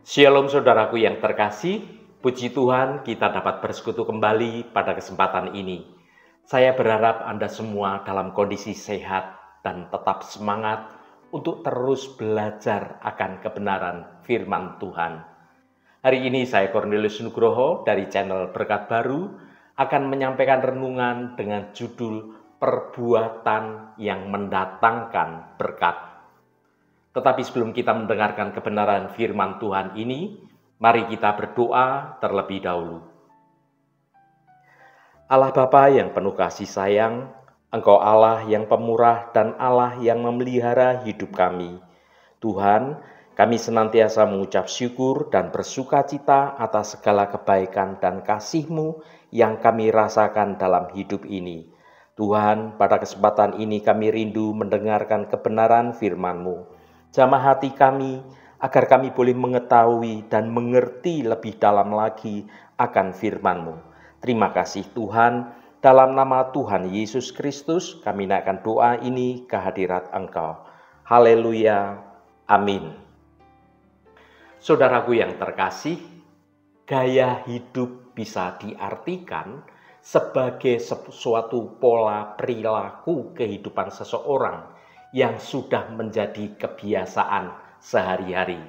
Shalom saudaraku yang terkasih, puji Tuhan kita dapat bersekutu kembali pada kesempatan ini. Saya berharap Anda semua dalam kondisi sehat dan tetap semangat untuk terus belajar akan kebenaran firman Tuhan. Hari ini saya Cornelius Nugroho dari channel Berkat Baru akan menyampaikan renungan dengan judul Perbuatan yang Mendatangkan Berkat. Tetapi sebelum kita mendengarkan kebenaran firman Tuhan ini, mari kita berdoa terlebih dahulu. Allah Bapa yang penuh kasih sayang, Engkau Allah yang pemurah dan Allah yang memelihara hidup kami. Tuhan, kami senantiasa mengucap syukur dan bersuka cita atas segala kebaikan dan kasih-Mu yang kami rasakan dalam hidup ini. Tuhan, pada kesempatan ini kami rindu mendengarkan kebenaran firman-Mu. Jamah hati kami, agar kami boleh mengetahui dan mengerti lebih dalam lagi akan firman-Mu. Terima kasih Tuhan, dalam nama Tuhan Yesus Kristus kami naikkan doa ini ke hadirat Engkau. Haleluya, amin. Saudaraku yang terkasih, gaya hidup bisa diartikan sebagai suatu pola perilaku kehidupan seseorang yang sudah menjadi kebiasaan sehari-hari.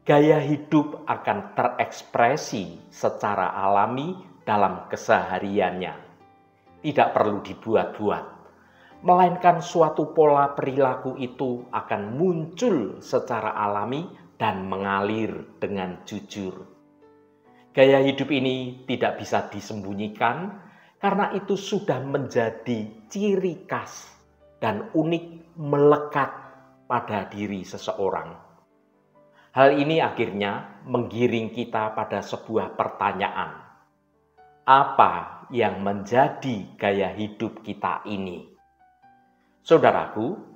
Gaya hidup akan terekspresi secara alami dalam kesehariannya. Tidak perlu dibuat-buat, melainkan suatu pola perilaku itu akan muncul secara alami dan mengalir dengan jujur. Gaya hidup ini tidak bisa disembunyikan karena itu sudah menjadi ciri khas dan unik melekat pada diri seseorang. Hal ini akhirnya menggiring kita pada sebuah pertanyaan. Apa yang menjadi gaya hidup kita ini? Saudaraku,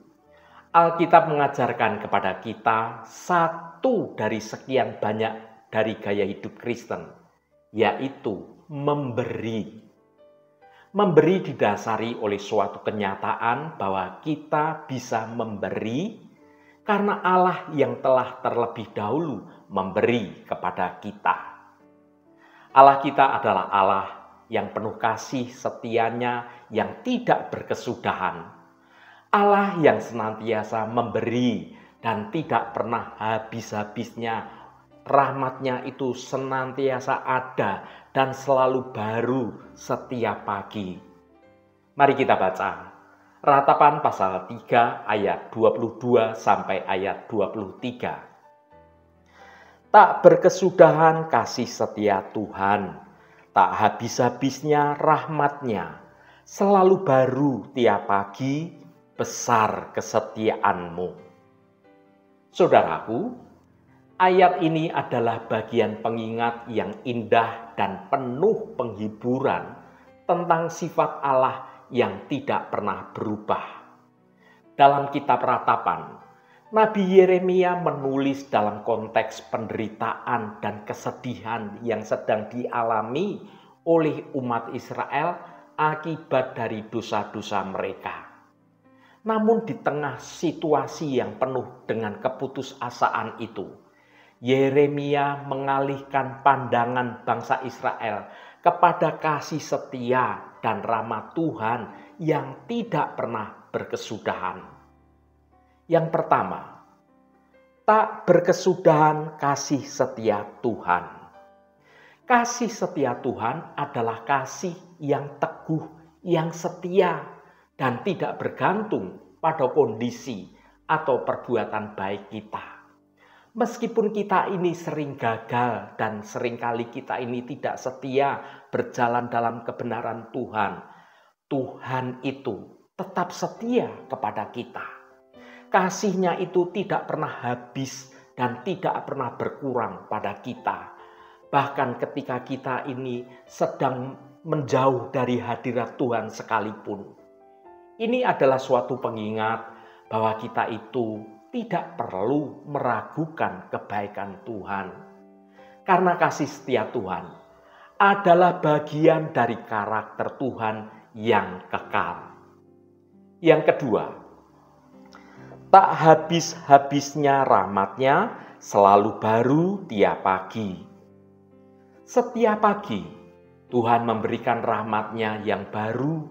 Alkitab mengajarkan kepada kita satu dari sekian banyak dari gaya hidup Kristen, yaitu memberi. Memberi didasari oleh suatu kenyataan bahwa kita bisa memberi karena Allah yang telah terlebih dahulu memberi kepada kita. Allah kita adalah Allah yang penuh kasih setianya yang tidak berkesudahan. Allah yang senantiasa memberi dan tidak pernah habis-habisnya. Rahmat-Nya itu senantiasa ada dan selalu baru setiap pagi. Mari kita baca Ratapan pasal 3 ayat 22 sampai ayat 23. Tak berkesudahan kasih setia Tuhan, tak habis-habisnya rahmat-Nya, selalu baru tiap pagi, besar kesetiaan-Mu. Saudaraku, ayat ini adalah bagian pengingat yang indah dan penuh penghiburan tentang sifat Allah yang tidak pernah berubah. Dalam kitab Ratapan, Nabi Yeremia menulis dalam konteks penderitaan dan kesedihan yang sedang dialami oleh umat Israel akibat dari dosa-dosa mereka. Namun di tengah situasi yang penuh dengan keputusasaan itu, Yeremia mengalihkan pandangan bangsa Israel kepada kasih setia dan rahmat Tuhan yang tidak pernah berkesudahan. Yang pertama, tak berkesudahan kasih setia Tuhan. Kasih setia Tuhan adalah kasih yang teguh, yang setia, dan tidak bergantung pada kondisi atau perbuatan baik kita. Meskipun kita ini sering gagal dan seringkali kita ini tidak setia berjalan dalam kebenaran Tuhan, Tuhan itu tetap setia kepada kita. Kasih-Nya itu tidak pernah habis dan tidak pernah berkurang pada kita. Bahkan ketika kita ini sedang menjauh dari hadirat Tuhan sekalipun. Ini adalah suatu pengingat bahwa kita itu tidak perlu meragukan kebaikan Tuhan. Karena kasih setia Tuhan adalah bagian dari karakter Tuhan yang kekal. Yang kedua, tak habis-habisnya rahmat-Nya selalu baru tiap pagi. Setiap pagi, Tuhan memberikan rahmat-Nya yang baru.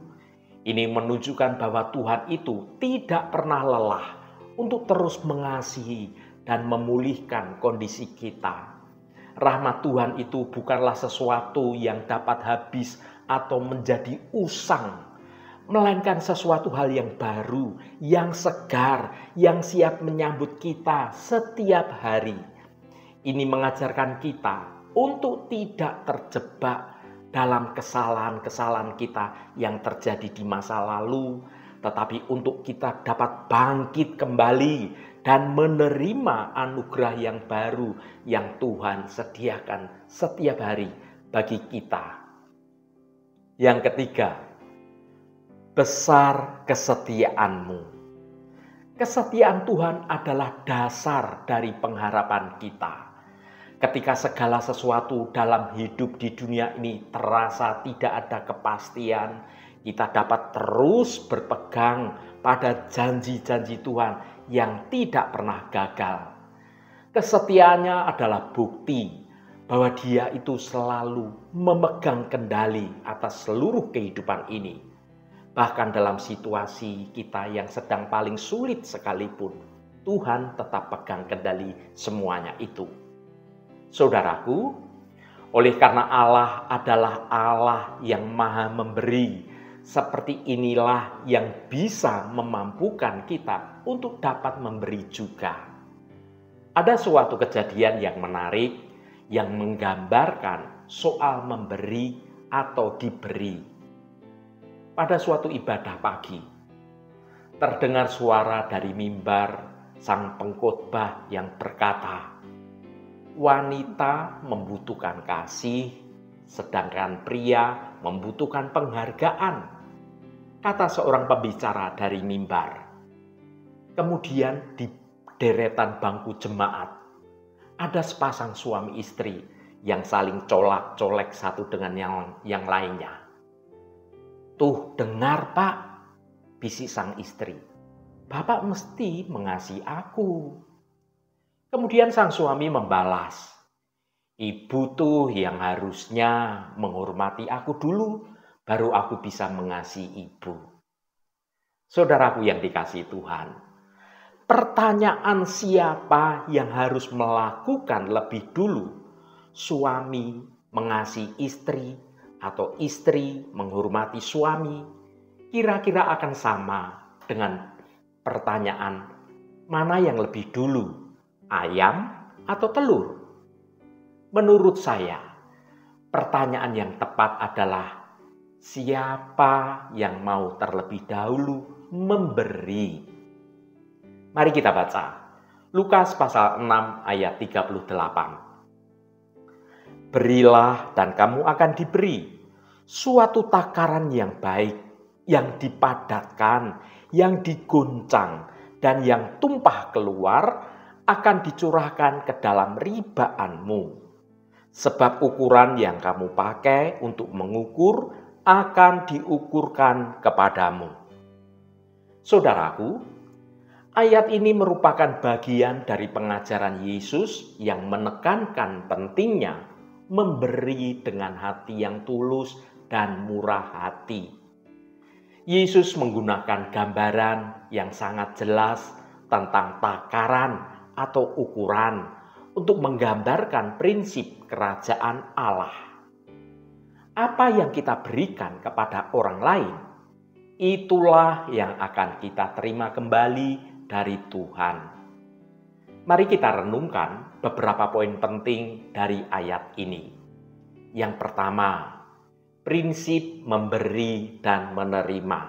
Ini menunjukkan bahwa Tuhan itu tidak pernah lelah untuk terus mengasihi dan memulihkan kondisi kita. Rahmat Tuhan itu bukanlah sesuatu yang dapat habis atau menjadi usang, melainkan sesuatu hal yang baru, yang segar, yang siap menyambut kita setiap hari. Ini mengajarkan kita untuk tidak terjebak dalam kesalahan-kesalahan kita yang terjadi di masa lalu, tetapi untuk kita dapat bangkit kembali dan menerima anugerah yang baru yang Tuhan sediakan setiap hari bagi kita. Yang ketiga, besar kesetiaanmu. Kesetiaan Tuhan adalah dasar dari pengharapan kita. Ketika segala sesuatu dalam hidup di dunia ini terasa tidak ada kepastian, kita dapat terus berpegang pada janji-janji Tuhan yang tidak pernah gagal. Kesetiaannya adalah bukti bahwa Dia itu selalu memegang kendali atas seluruh kehidupan ini. Bahkan dalam situasi kita yang sedang paling sulit sekalipun, Tuhan tetap pegang kendali semuanya itu. Saudaraku, oleh karena Allah adalah Allah yang maha memberi, seperti inilah yang bisa memampukan kita untuk dapat memberi juga. Ada suatu kejadian yang menarik yang menggambarkan soal memberi atau diberi. Pada suatu ibadah pagi, terdengar suara dari mimbar sang pengkhotbah yang berkata, "Wanita membutuhkan kasih, sedangkan pria membutuhkan penghargaan," kata seorang pembicara dari mimbar. Kemudian di deretan bangku jemaat, ada sepasang suami istri yang saling colak-colek satu dengan yang lainnya. "Tuh, dengar Pak," bisik sang istri, "Bapak mesti mengasihi aku." Kemudian sang suami membalas, "Ibu tuh yang harusnya menghormati aku dulu, baru aku bisa mengasihi ibu." Saudaraku yang dikasihi Tuhan, pertanyaan siapa yang harus melakukan lebih dulu, suami mengasihi istri atau istri menghormati suami, kira-kira akan sama dengan pertanyaan mana yang lebih dulu, ayam atau telur? Menurut saya, pertanyaan yang tepat adalah siapa yang mau terlebih dahulu memberi. Mari kita baca Lukas pasal 6 ayat 38. "Berilah dan kamu akan diberi, suatu takaran yang baik, yang dipadatkan, yang digoncang, dan yang tumpah keluar akan dicurahkan ke dalam ribaanmu. Sebab ukuran yang kamu pakai untuk mengukur akan diukurkan kepadamu." Saudaraku, ayat ini merupakan bagian dari pengajaran Yesus yang menekankan pentingnya memberi dengan hati yang tulus dan murah hati. Yesus menggunakan gambaran yang sangat jelas tentang takaran atau ukuran untuk menggambarkan prinsip kerajaan Allah. Apa yang kita berikan kepada orang lain, itulah yang akan kita terima kembali dari Tuhan. Mari kita renungkan beberapa poin penting dari ayat ini. Yang pertama, prinsip memberi dan menerima.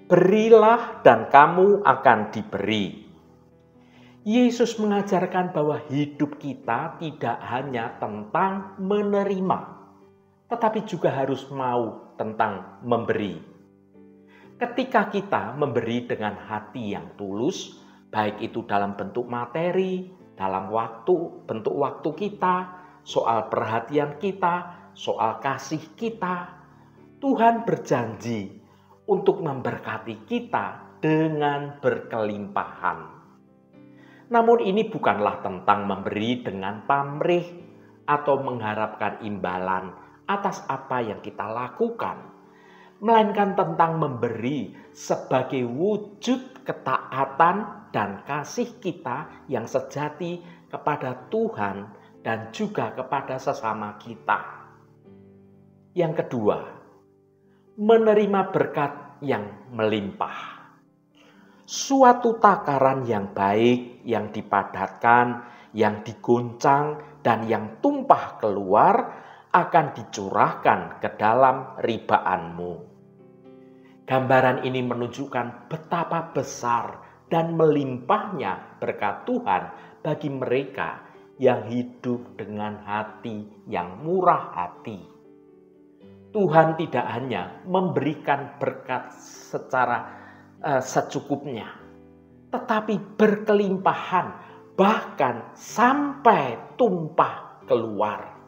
Berilah dan kamu akan diberi. Yesus mengajarkan bahwa hidup kita tidak hanya tentang menerima, tetapi juga harus mau tentang memberi. Ketika kita memberi dengan hati yang tulus, baik itu dalam bentuk materi, dalam bentuk waktu kita, soal perhatian kita, soal kasih kita, Tuhan berjanji untuk memberkati kita dengan berkelimpahan. Namun ini bukanlah tentang memberi dengan pamrih atau mengharapkan imbalan atas apa yang kita lakukan, melainkan tentang memberi sebagai wujud ketaatan dan kasih kita yang sejati kepada Tuhan dan juga kepada sesama kita. Yang kedua, menerima berkat yang melimpah. Suatu takaran yang baik, yang dipadatkan, yang digoncang, dan yang tumpah keluar akan dicurahkan ke dalam ribaanmu. Gambaran ini menunjukkan betapa besar dan melimpahnya berkat Tuhan bagi mereka yang hidup dengan hati yang murah hati. Tuhan tidak hanya memberikan berkat secara secukupnya, tetapi berkelimpahan, bahkan sampai tumpah keluar.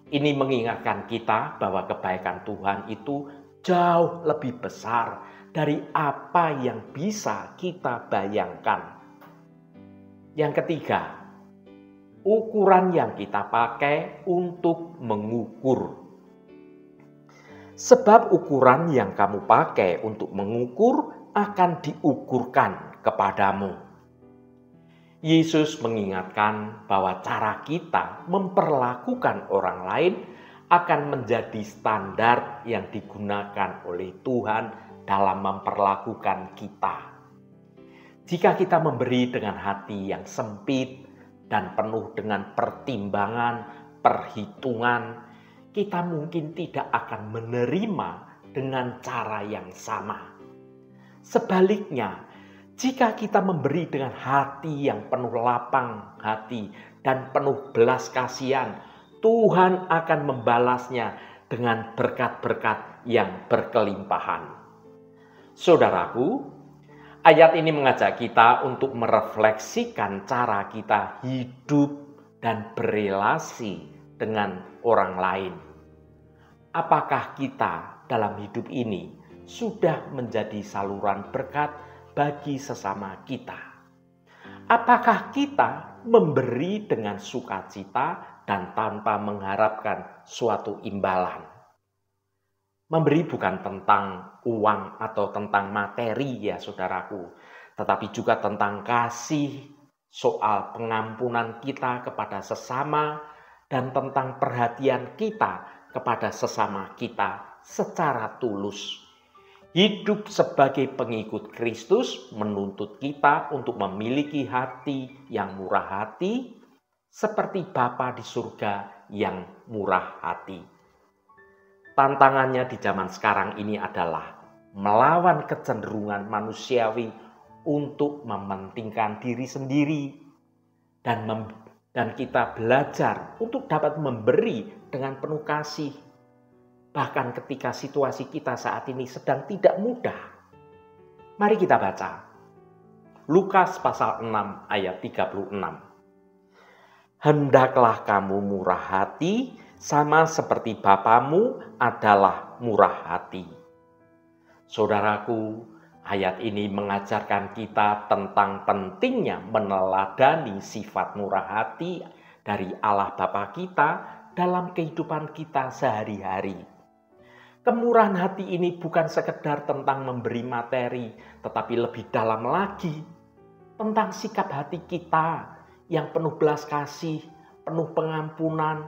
Ini mengingatkan kita bahwa kebaikan Tuhan itu jauh lebih besar dari apa yang bisa kita bayangkan. Yang ketiga, ukuran yang kita pakai untuk mengukur. Sebab ukuran yang kamu pakai untuk mengukur akan diukurkan kepadamu. Yesus mengingatkan bahwa cara kita memperlakukan orang lain akan menjadi standar yang digunakan oleh Tuhan dalam memperlakukan kita. Jika kita memberi dengan hati yang sempit dan penuh dengan pertimbangan, perhitungan, kita mungkin tidak akan menerima dengan cara yang sama. Sebaliknya, jika kita memberi dengan hati yang penuh lapang hati dan penuh belas kasihan, Tuhan akan membalasnya dengan berkat-berkat yang berkelimpahan. Saudaraku, ayat ini mengajak kita untuk merefleksikan cara kita hidup dan berelasi dengan orang lain. Apakah kita dalam hidup ini sudah menjadi saluran berkat bagi sesama kita? Apakah kita memberi dengan sukacita dan tanpa mengharapkan suatu imbalan? Memberi bukan tentang uang atau tentang materi ya saudaraku, tetapi juga tentang kasih, soal pengampunan kita kepada sesama, dan tentang perhatian kita kepada sesama kita secara tulus. Hidup sebagai pengikut Kristus menuntut kita untuk memiliki hati yang murah hati, seperti Bapa di surga yang murah hati. Tantangannya di zaman sekarang ini adalah melawan kecenderungan manusiawi untuk mementingkan diri sendiri dan kita belajar untuk dapat memberi dengan penuh kasih. Bahkan ketika situasi kita saat ini sedang tidak mudah. Mari kita baca. Lukas pasal 6 ayat 36. Hendaklah kamu murah hati sama seperti Bapamu adalah murah hati. Saudaraku, ayat ini mengajarkan kita tentang pentingnya meneladani sifat murah hati dari Allah Bapa kita dalam kehidupan kita sehari-hari. Kemurahan hati ini bukan sekedar tentang memberi materi, tetapi lebih dalam lagi tentang sikap hati kita yang penuh belas kasih, penuh pengampunan,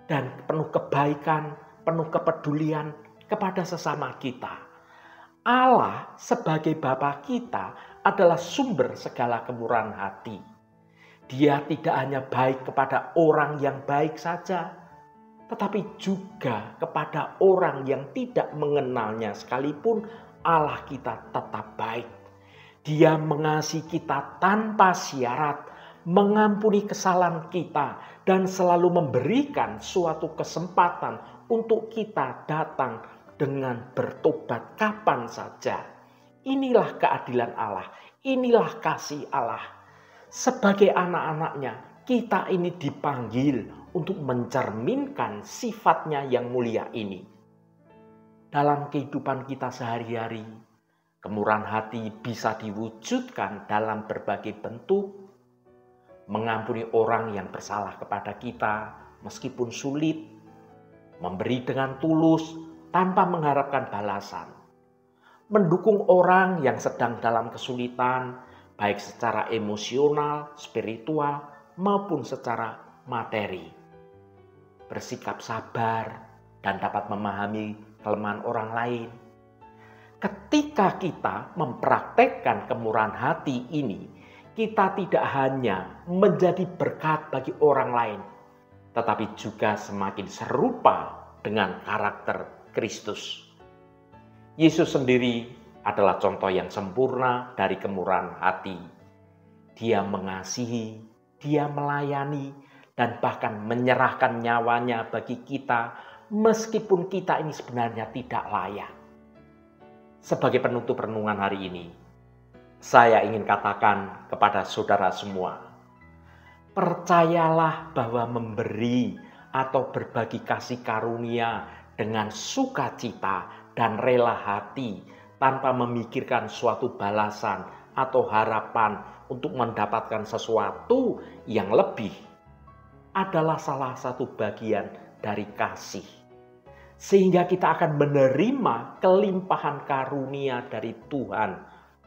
dan penuh kebaikan, penuh kepedulian kepada sesama kita. Allah sebagai Bapa kita adalah sumber segala kemurahan hati. Dia tidak hanya baik kepada orang yang baik saja, tetapi juga kepada orang yang tidak mengenalnya sekalipun Allah kita tetap baik. Dia mengasihi kita tanpa syarat, mengampuni kesalahan kita, dan selalu memberikan suatu kesempatan untuk kita datang dengan bertobat kapan saja. Inilah keadilan Allah, inilah kasih Allah. Sebagai anak-anaknya, kita ini dipanggil untuk mencerminkan sifatnya yang mulia ini. Dalam kehidupan kita sehari-hari, kemurahan hati bisa diwujudkan dalam berbagai bentuk, mengampuni orang yang bersalah kepada kita meskipun sulit, memberi dengan tulus tanpa mengharapkan balasan, mendukung orang yang sedang dalam kesulitan, baik secara emosional, spiritual, maupun secara materi, bersikap sabar, dan dapat memahami kelemahan orang lain. Ketika kita mempraktekkan kemurahan hati ini, kita tidak hanya menjadi berkat bagi orang lain, tetapi juga semakin serupa dengan karakter Kristus. Yesus sendiri adalah contoh yang sempurna dari kemurahan hati. Dia mengasihi, dia melayani, dan bahkan menyerahkan nyawanya bagi kita meskipun kita ini sebenarnya tidak layak. Sebagai penutup renungan hari ini, saya ingin katakan kepada saudara semua, percayalah bahwa memberi atau berbagi kasih karunia dengan sukacita dan rela hati tanpa memikirkan suatu balasan atau harapan untuk mendapatkan sesuatu yang lebih adalah salah satu bagian dari kasih. Sehingga kita akan menerima kelimpahan karunia dari Tuhan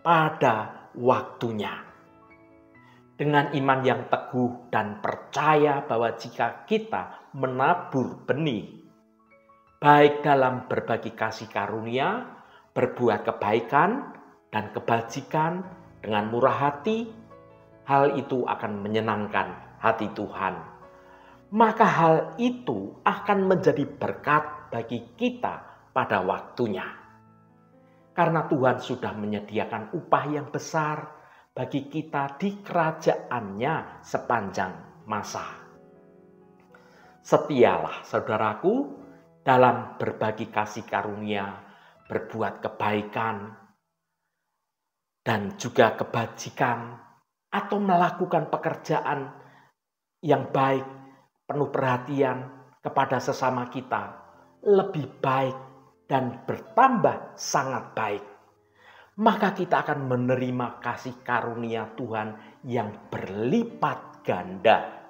pada waktunya. Dengan iman yang teguh dan percaya bahwa jika kita menabur benih, baik dalam berbagi kasih karunia, berbuat kebaikan dan kebajikan dengan murah hati, hal itu akan menyenangkan hati Tuhan. Maka hal itu akan menjadi berkat bagi kita pada waktunya. Karena Tuhan sudah menyediakan upah yang besar bagi kita di kerajaannya sepanjang masa. Setialah saudaraku dalam berbagi kasih karunia, berbuat kebaikan, dan juga kebajikan, atau melakukan pekerjaan yang baik, penuh perhatian kepada sesama kita, lebih baik dan bertambah sangat baik. Maka kita akan menerima kasih karunia Tuhan yang berlipat ganda.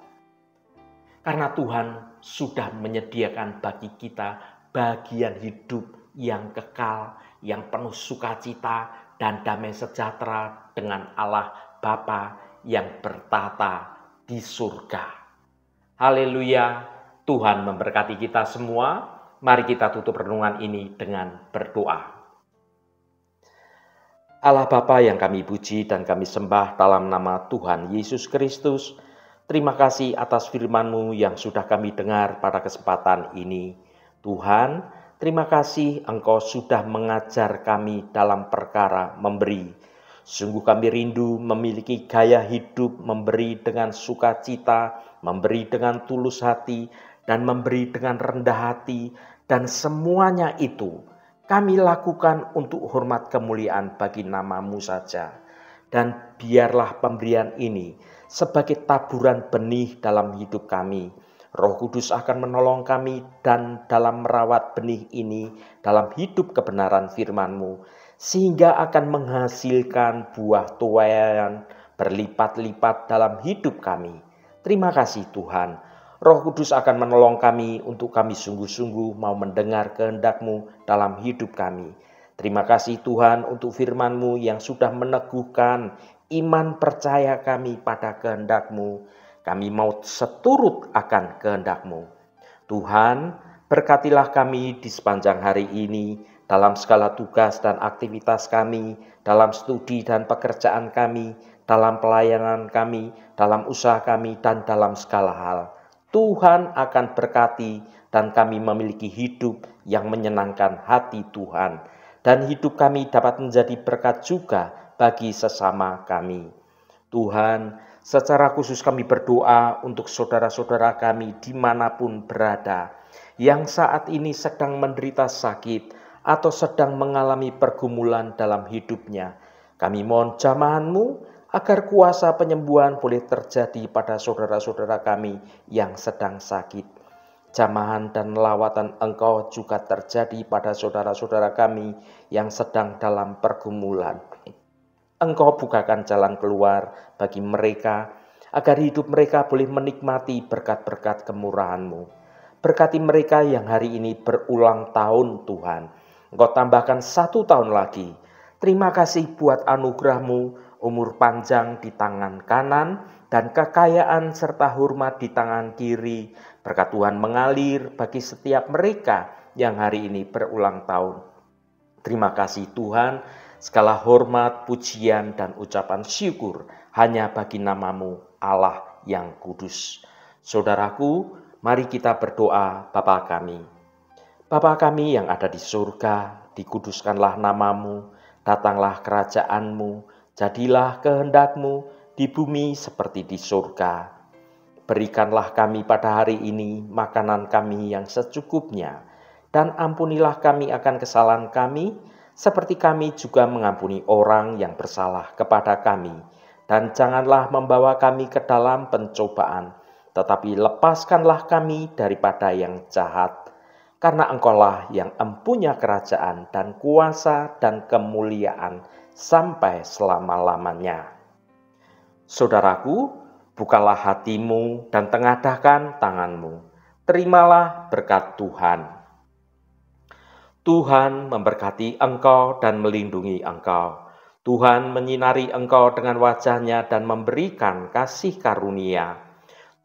Karena Tuhan sudah menyediakan bagi kita bagian hidup yang kekal, yang penuh sukacita dan damai sejahtera dengan Allah Bapa yang bertata di surga. Haleluya, Tuhan memberkati kita semua. Mari kita tutup renungan ini dengan berdoa. Allah Bapa yang kami puji dan kami sembah dalam nama Tuhan Yesus Kristus, terima kasih atas firman-Mu yang sudah kami dengar pada kesempatan ini. Tuhan, terima kasih Engkau sudah mengajar kami dalam perkara memberi. Sungguh kami rindu memiliki gaya hidup memberi dengan sukacita, memberi dengan tulus hati, dan memberi dengan rendah hati, dan semuanya itu kami lakukan untuk hormat kemuliaan bagi nama-Mu saja. Dan biarlah pemberian ini sebagai taburan benih dalam hidup kami. Roh Kudus akan menolong kami dan dalam merawat benih ini dalam hidup kebenaran firman-Mu, sehingga akan menghasilkan buah tuaian berlipat-lipat dalam hidup kami. Terima kasih Tuhan. Roh Kudus akan menolong kami untuk kami sungguh-sungguh mau mendengar kehendak-Mu dalam hidup kami. Terima kasih Tuhan untuk firman-Mu yang sudah meneguhkan iman percaya kami pada kehendak-Mu. Kami mau seturut akan kehendak-Mu. Tuhan, berkatilah kami di sepanjang hari ini, dalam segala tugas dan aktivitas kami, dalam studi dan pekerjaan kami, dalam pelayanan kami, dalam usaha kami, dan dalam segala hal. Tuhan akan berkati dan kami memiliki hidup yang menyenangkan hati Tuhan. Dan hidup kami dapat menjadi berkat juga bagi sesama kami. Tuhan, secara khusus kami berdoa untuk saudara-saudara kami dimanapun berada, yang saat ini sedang menderita sakit atau sedang mengalami pergumulan dalam hidupnya. Kami mohon jamahan-Mu, agar kuasa penyembuhan boleh terjadi pada saudara-saudara kami yang sedang sakit. Jamahan dan lawatan Engkau juga terjadi pada saudara-saudara kami yang sedang dalam pergumulan. Engkau bukakan jalan keluar bagi mereka agar hidup mereka boleh menikmati berkat-berkat kemurahan-Mu. Berkati mereka yang hari ini berulang tahun Tuhan. Engkau tambahkan 1 tahun lagi. Terima kasih buat anugerah-Mu, umur panjang di tangan kanan, dan kekayaan serta hormat di tangan kiri. Berkat Tuhan mengalir bagi setiap mereka yang hari ini berulang tahun. Terima kasih Tuhan, segala hormat, pujian, dan ucapan syukur hanya bagi nama-Mu, Allah yang kudus. Saudaraku, mari kita berdoa. Bapa kami. Bapa kami yang ada di surga, dikuduskanlah nama-Mu, datanglah kerajaan-Mu, jadilah kehendak-Mu di bumi seperti di surga. Berikanlah kami pada hari ini makanan kami yang secukupnya, dan ampunilah kami akan kesalahan kami, seperti kami juga mengampuni orang yang bersalah kepada kami. Dan janganlah membawa kami ke dalam pencobaan, tetapi lepaskanlah kami daripada yang jahat. Karena Engkaulah yang empunya kerajaan dan kuasa dan kemuliaan sampai selama-lamanya. Saudaraku, bukalah hatimu dan tengadahkan tanganmu. Terimalah berkat Tuhan. Tuhan memberkati engkau dan melindungi engkau. Tuhan menyinari engkau dengan wajah-Nya dan memberikan kasih karunia.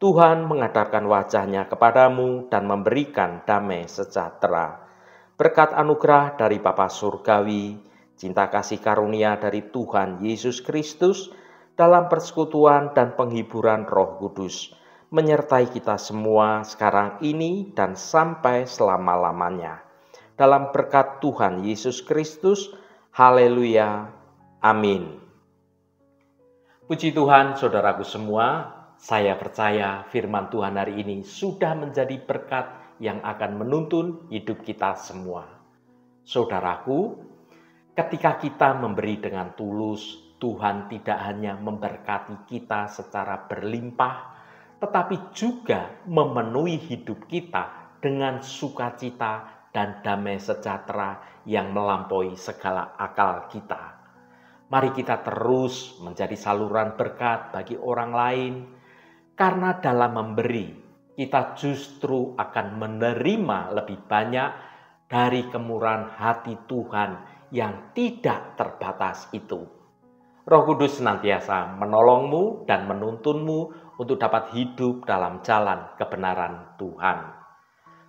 Tuhan menghadapkan wajah-Nya kepadamu dan memberikan damai sejahtera. Berkat anugerah dari Bapa Surgawi, cinta kasih karunia dari Tuhan Yesus Kristus, dalam persekutuan dan penghiburan Roh Kudus, menyertai kita semua sekarang ini dan sampai selama-lamanya. Dalam berkat Tuhan Yesus Kristus, haleluya, amin. Puji Tuhan, saudaraku semua, saya percaya firman Tuhan hari ini sudah menjadi berkat yang akan menuntun hidup kita semua. Saudaraku, ketika kita memberi dengan tulus, Tuhan tidak hanya memberkati kita secara berlimpah, tetapi juga memenuhi hidup kita dengan sukacita dan damai sejahtera yang melampaui segala akal kita. Mari kita terus menjadi saluran berkat bagi orang lain, karena dalam memberi, kita justru akan menerima lebih banyak dari kemurahan hati Tuhan yang tidak terbatas itu. Roh Kudus senantiasa menolongmu dan menuntunmu untuk dapat hidup dalam jalan kebenaran Tuhan.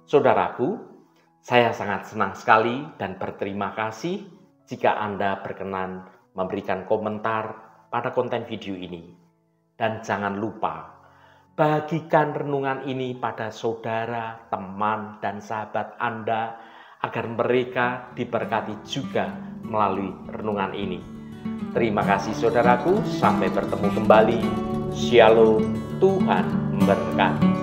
Saudaraku, saya sangat senang sekali dan berterima kasih jika Anda berkenan memberikan komentar pada konten video ini. Dan jangan lupa, bagikan renungan ini pada saudara, teman, dan sahabat Anda agar mereka diberkati juga melalui renungan ini. Terima kasih saudaraku, sampai bertemu kembali. Shalom, Tuhan memberkati.